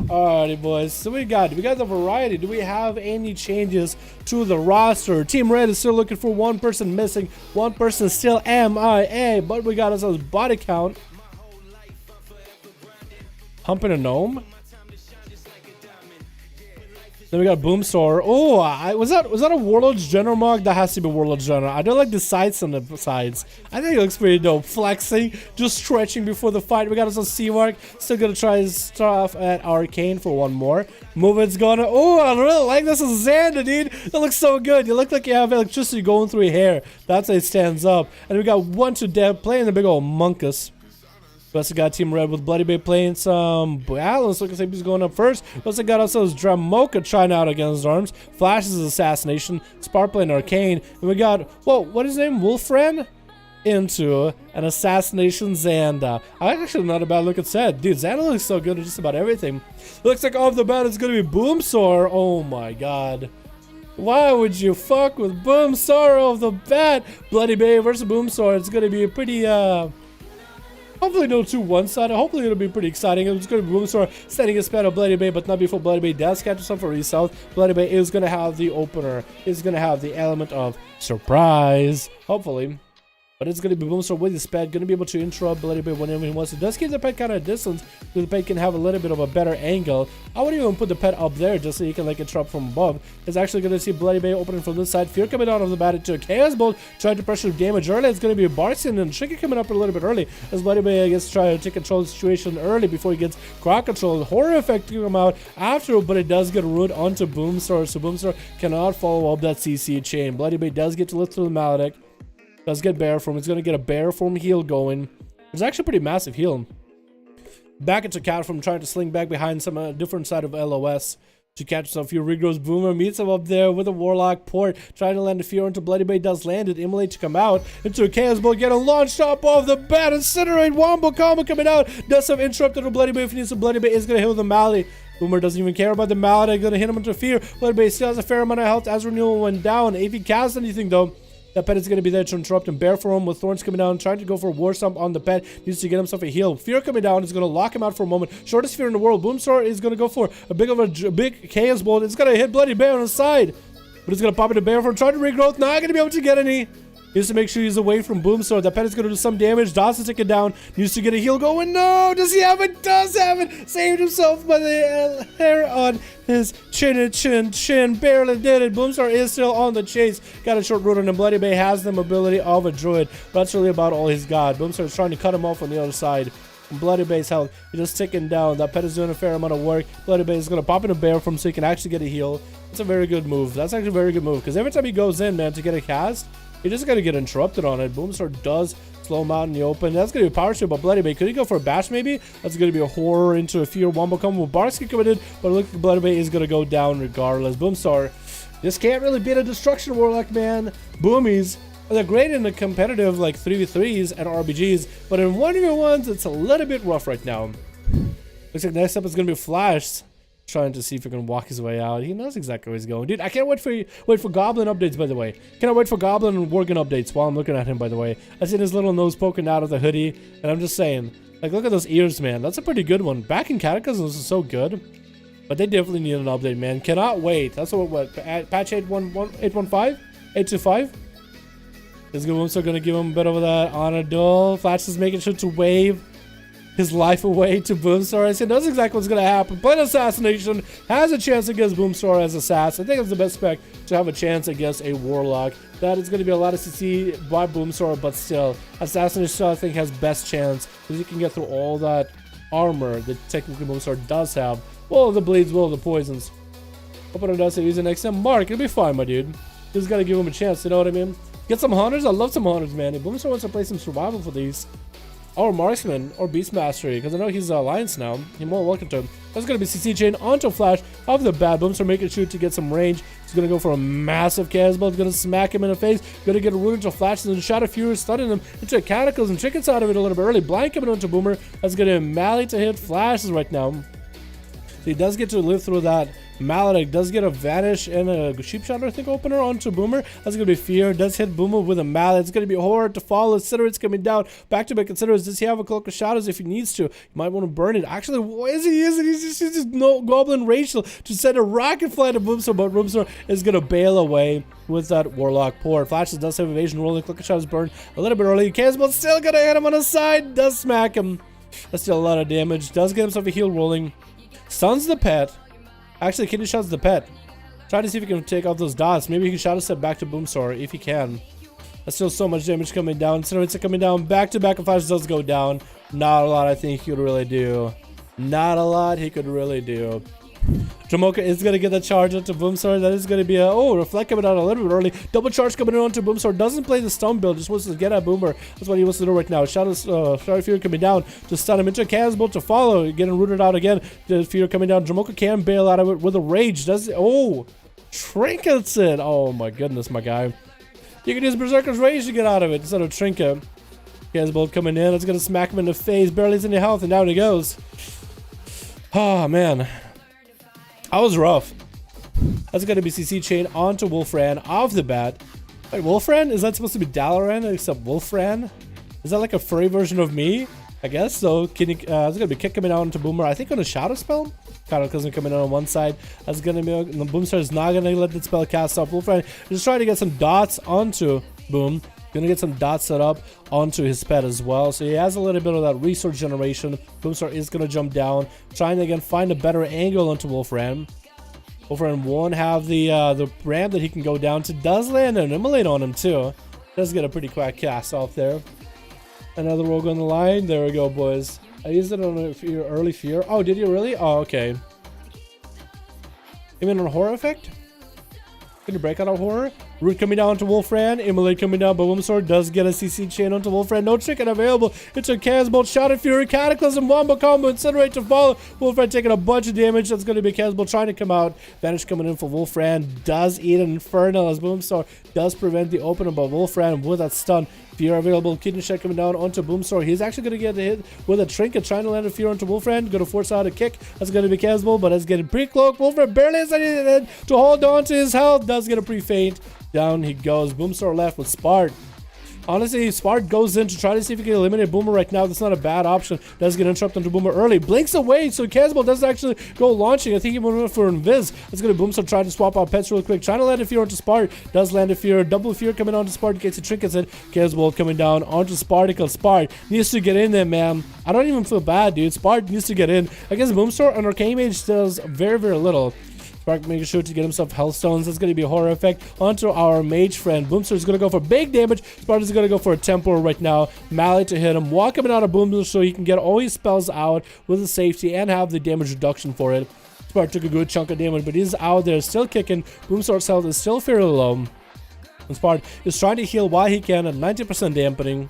Alrighty, boys. So we got the variety. Do we have any changes to the roster? Team Red is still looking for one person missing, one person still MIA, but we got ourselves body count. Humping a gnome. Then we got Boomstar. Oh, was that a Warlord's General Mog? That has to be Warlord's General. I don't like the sights on the sides. I think it looks pretty dope. Flexing, just stretching before the fight. We got us a C-Mark. Still gonna try to start off at Arcane for one more. Movement's gonna. Oh, I really like this as Xander, dude. That looks so good. You look like you have electricity going through your hair. That's how it stands up. And we got one to death playing the big old Monkus. We also got Team Red with Bloody Bay playing some Balance. Looks like he's going up first. We also got ourselves Dramoka trying out against Arms. Flash's Assassination. Spark playing Arcane. And we got, whoa, what is his name? Wolfran? Into an Assassination Xanda. Actually not a bad looking set. Dude, Xanda looks so good at just about everything. Looks like off the bat it's going to be Boomstar. Oh my god. Why would you fuck with Boomstar off the bat? Bloody Bay versus Boomstar. It's going to be a pretty, hopefully no two one-sided. Hopefully it'll be pretty exciting. It's going to be Boomstar setting his pet on Bloody Bay, but not before Bloody Bay does catch some for South. Bloody Bay is going to have the opener. It's going to have the element of surprise. Hopefully. But it's going to be Boomstar with his pet. Going to be able to interrupt Bloody Bay whenever he wants. It does keep the pet kind of at distance, so the pet can have a little bit of a better angle. I wouldn't even put the pet up there just so you can like interrupt from above. It's actually going to see Bloody Bay opening from this side. Fear coming out of the bat into a Chaos Bolt, trying to pressure damage early. It's going to be Barson and Tricky coming up a little bit early as Bloody Bay gets to try to take control of the situation early before he gets crowd control. The horror effect to come out after, but it does get root onto Boomstar, so Boomstar cannot follow up that CC chain. Bloody Bay does get to lift through the Maledic. Does get bear form. It's going to get a bear form heal going. It's actually a pretty massive heal. Back into cat form, trying to sling back behind some different side of LOS to catch some few regrows. Boomer meets him up there with a Warlock port, trying to land a fear into Bloody Bay. Does land it. Immolate to come out into a Chaos Bolt, get a launched up off the bat. Incinerate Wombo combo coming out. Does have interrupted to Bloody Bay. If he needs to, Bloody Bay is going to heal the Mally. Boomer doesn't even care about the Maledic. Going to hit him into fear. Bloody Bay still has a fair amount of health as Renewal went down. If he casts anything though, that pet is going to be there to interrupt him. Bear for him with Thorns coming down, trying to go for a War Stomp on the pet. Needs to get himself a heal. Fear coming down is going to lock him out for a moment. Shortest fear in the world. Boomstar is going to go for a big Chaos Bolt. It's going to hit Bloody Bear on the side. But it's going to pop into Bear for him. Trying to regrowth. Not going to be able to get any. Needs to make sure he's away from Boomstar. That pet is going to do some damage. Dawson take it down. Needs to get a heal going. No! Does he have it? Does have it! Saved himself by the hair on his chin. Barely did it. Boomstar is still on the chase. Got a short root on him. Bloody Bay has the mobility of a druid. But that's really about all he's got. Boomstar is trying to cut him off on the other side. And Bloody Bay's health is just ticking down. That pet is doing a fair amount of work. Bloody Bay is going to pop in a bear from so he can actually get a heal. That's a very good move. That's actually a very good move. Because every time he goes in, man, to get a cast, he just got to get interrupted on it. Boomstar does slow him out in the open. That's going to be a power shield, but Bloody Bay. Could he go for a bash maybe? That's going to be a horror into a fear wombo combo with Barsky coming in, but it looks like Bloody Bay is going to go down regardless. Boomstar just can't really beat a Destruction Warlock, man. Boomies, they're great in the competitive like 3v3s and RBGs, but in 1v1s, it's a little bit rough right now. Looks like next up is going to be Flash. Trying to see if he can walk his way out. He knows exactly where he's going. Dude, I can't wait for Goblin updates, by the way. Cannot wait for Goblin and Worgen updates while I'm looking at him, by the way. I see his little nose poking out of the hoodie, and I'm just saying, like, look at those ears, man. That's a pretty good one. Back in Cataclysms is so good, but they definitely need an update, man. Cannot wait. That's what patch 8.25? Is also going to give him a bit of that honor duel. Flash is making sure to wave his life away to Boomstar. I said that's exactly what's going to happen. But Assassination has a chance against Boomstar as Assassin. I think it's the best spec to have a chance against a Warlock. That is going to be a lot of CC by Boomstar, but still, Assassination I think has best chance because you can get through all that armor that technically Boomstar does have. Well, the bleeds, well, the poisons. Hoping it does use it next time. Mark, it'll be fine, my dude. Just got to give him a chance, you know what I mean? Get some hunters. I love some hunters, man. If Boomstar wants to play some survival for these, or Marksman, or Beast Mastery, because I know he's Alliance now. You're more welcome to him. That's going to be CC chain onto Flash off the bat. Boomstar making sure to get some range. He's going to go for a massive Casbolt. He's going to smack him in the face. Going to get a root into Flash and then Shadow Fury, stunning him into a Cataclysm. Trinkets out of it a little bit early. Blind coming onto Boomer. That's going to Mallet to hit Flashes right now. So he does get to live through that. Maledict does get a Vanish and a Sheep Shatter, I think, opener onto Boomer. That's going to be Fear. Does hit Boomer with a Mallet. It's going to be Horror to follow. Considerate's coming down. Back to back Considerates. Does he have a Cloak of Shadows if he needs to? You might want to burn it. Actually, what is he using? He's just no Goblin Racial to send a Rocket Fly to Boomstar, but Boomstar is going to bail away with that Warlock Port. Flashes does have evasion rolling. Cloak of Shadows burn a little bit early. Casbolt still going to hit him on the side. Does smack him. That's still a lot of damage. Does get himself a heal rolling. Stuns the pet. Actually, Kidney Shots the pet. Try to see if he can take out those dots. Maybe he can Shadow Step back to Boomstar if he can. That's still so much damage coming down. Incinerates are coming down. Back to back of Flash does go down. Not a lot I think he could really do. Not a lot he could really do. Jamoka is going to get the charge onto Boomstar. That is going to be a... Oh, Reflect coming out a little bit early. Double charge coming in onto Boomstar. Doesn't play the stun build. Just wants to get at Boomer. That's what he wants to do right now. Shadow Fury coming down to stun him into a Casbolt to follow. Getting rooted out again. The Fear coming down. Jamoka can bail out of it with a Rage. Does it? Oh, Trinkets it. Oh my goodness, my guy. You can use Berserker's Rage to get out of it instead of Trinket. Casbolt coming in. It's going to smack him in the face. Barely has any health, and down he goes. Oh, man. That was rough. That's going to be CC chain onto Wolfran off the bat. Wait, Wolfran? Is that supposed to be Dalaran except Wolfran? Is that like a furry version of me? I guess so. There's going to be Kick coming out onto Boomer. I think on a Shadow Spell. Cataclysm coming in on one side. That's going to be... The Boomstar is not going to let that spell cast off. Wolfran just trying to get some dots onto Boom. Gonna get some dots set up onto his pet as well. So he has a little bit of that resource generation. Boomstar is gonna jump down, trying to again find a better angle onto Wolfram. Wolfram won't have the ramp that he can go down to. Does land an Immolate on him too. Does get a pretty quick cast off there. Another rogue on the line. There we go, boys. I used it on a early Fear. Oh, did you really? Oh, okay. You mean on Horror effect? Can you break out of Horror? Root coming down to Wolfran. Immolate coming down, but Boomstar does get a CC chain onto Wolfran. No Chicken available. It's a Casbolt, Shadow Fury, Cataclysm, Wombo combo, Incinerate to follow. Wolfran taking a bunch of damage. That's going to be Casbolt trying to come out. Vanish coming in for Wolfran. Does eat an Infernal as Boomstar does prevent the opener, but Wolfran with that stun. Fear available. Kidney Shot coming down onto Boomstar. He's actually going to get the hit with a Trinket, trying to land a Fear onto Wolfran. Going to force out a kick. That's going to be Casbolt, but it's getting pre-cloaked. Wolfran barely has anything to hold on to his health. Does get a pre-faint. Down he goes. Boomstar left with Spart. Honestly, Spart goes in to try to see if he can eliminate Boomer right now. That's not a bad option. Does get interrupted onto Boomer early. Blinks away, so Casbolt doesn't actually go launching. I think he went for Invis. It's going to Boomstar try to swap out pets real quick. Trying to land a Fear onto Spart. Does land a Fear. Double Fear coming onto Spart. Gets the Trinkets in. Casbolt coming down onto Sparticle. Spart needs to get in there, man. I don't even feel bad, dude. Spart needs to get in. I guess Boomstar and Arcane Mage does very, very little. Spark making sure to get himself health stones. That's going to be a Horror effect onto our mage friend. Boomstar is going to go for big damage. Spark is going to go for a tempo right now. Mallet to hit him. Walk him out of Boomstar so he can get all his spells out with the safety and have the damage reduction for it. Spark took a good chunk of damage, but he's out there still kicking. Boomstar's health is still fairly low. And Spark is trying to heal while he can at 90% dampening.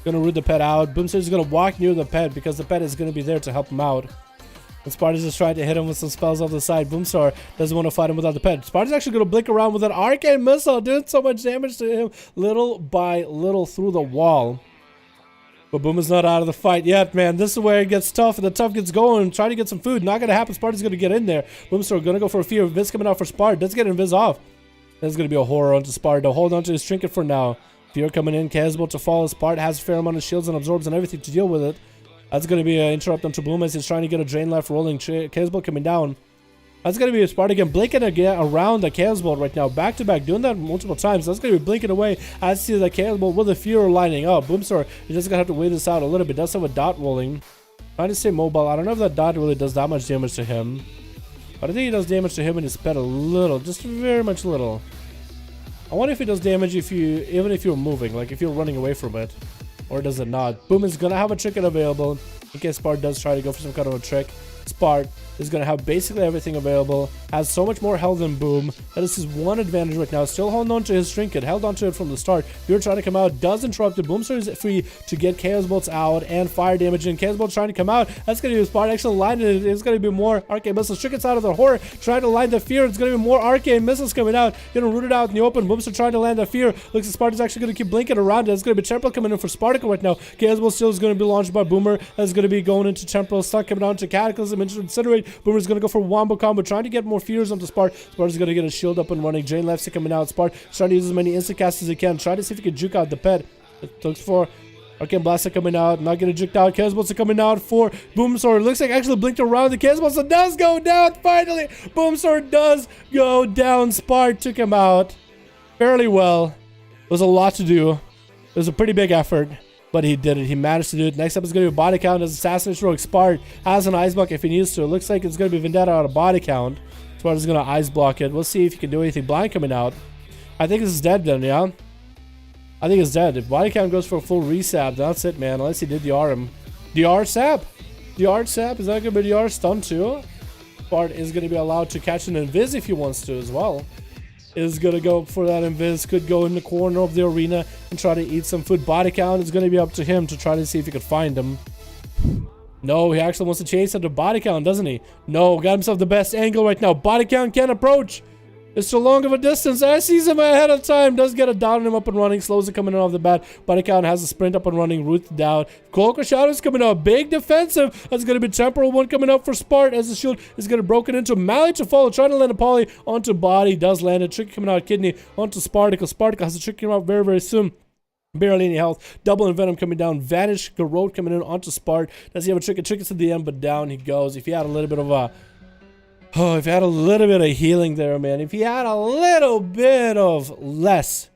Going to root the pet out. Boomstar is going to walk near the pet because the pet is going to be there to help him out. And Sparta's just trying to hit him with some spells off the side. Boomstar doesn't want to fight him without the pet. Sparta's actually going to blink around with an Arcane Missile, doing so much damage to him little by little through the wall. But Boom is not out of the fight yet, man. This is where it gets tough, and the tough gets going. Trying to get some food. Not going to happen. Sparta's going to get in there. Boomstar going to go for a Fear. Invis coming out for Sparta. Does get Invis off. There's going to be a Horror onto Sparta. Hold on to his Trinket for now. Fear coming in. Casbolt to follow. Sparta has a fair amount of shields and absorbs and everything to deal with it. That's going to be an interrupt onto Boom as he's trying to get a drain left rolling. Casbolt coming down. That's going to be a Sparta again. Blinking again around the Casbolt right now. Back to back. Doing that multiple times. That's going to be blinking away. I see the Casbolt with the Fear lining up. Boomstar is just going to have to wait this out a little bit. Does have a dot rolling. Trying to stay mobile. I don't know if that dot really does that much damage to him. But I think he does damage to him and his pet a little. Just very much little. I wonder if it does damage even if you're moving. Like if you're running away from it. Or does it not? Boom is going to have a Trinket available in case Spart does try to go for some kind of a trick. Spart is going to have basically everything available. Has so much more health than Boom. That is his one advantage right now. Still holding on to his trinket. Held on to it from the start. You're trying to come out. Does interrupt it. Boomstar is free to get Chaos Bolts out and fire damage in. Chaos Bolts trying to come out. That's going to be his part. Actually, line it. It's going to be more Arcane Missiles. Trinket's out of the horror. Trying to line the fear. It's going to be more Arcane Missiles coming out. Going to root it out in the open. Boomstar trying to land the fear. Looks like Sparta's actually going to keep blinking around it. It's going to be Temporal coming in for Spartacle right now. Chaos Bolt still is going to be launched by Boomer. That's going to be going into Temporal. Stuck coming down to Cataclysm. Incinerate. Boomer's going to go for Wombo combo. Trying to get more fears onto Spart. Sparta's going to get a shield up and running. Jane Lefty coming out. Spart trying to use as many instant casts as he can. Try to see if he can juke out the pet. It looks for Arcane Blaster coming out. Not getting juked out. Chaos Bolts are coming out for Boomsword. Looks like actually blinked around. The Chaos Bolts does go down. Finally, Boomsword does go down. Spart took him out fairly well. It was a lot to do. It was a pretty big effort, but he did it. He managed to do it. Next up is going to be body count as Assassination Rogue. Spart has an ice block if he needs to. It looks like it's going to be Vendetta out of body count. Spart is going to ice block it. We'll see if he can do anything. Blind coming out. I think this is dead then, yeah? I think it's dead. If body count goes for a full resap, that's it, man. Unless he did the RM. DR sap? DR sap? Is that going to be DR stun too? Spart is going to be allowed to catch an invis if he wants to as well. Is going to go for that invis. Could go in the corner of the arena and try to eat some food. Body count is going to be up to him to try to see if he could find him. No, he actually wants to chase into body count, doesn't he? No, got himself the best angle right now. Body count can't approach. It's too long of a distance. I sees him ahead of time. Does get a down on him up and running. Slows it coming in off the bat. Body count has a sprint up and running. Root down. Cloak of Shadows coming out. Big defensive. That's going to be Temporal one coming up for Spart as the shield is going to broken into. Mally to follow. Trying to land a poly onto body. Does land it. Tricky coming out. Kidney onto Spartacle. Spartacle has to trick him out very, very soon. Barely any health. Double and Venom coming down. Vanish. Garrote coming in onto Spart. Does he have a trick? A trick is to the end, but down he goes. If he had a little bit of a... Oh, if he had a little bit of healing there, man. If he had a little bit of less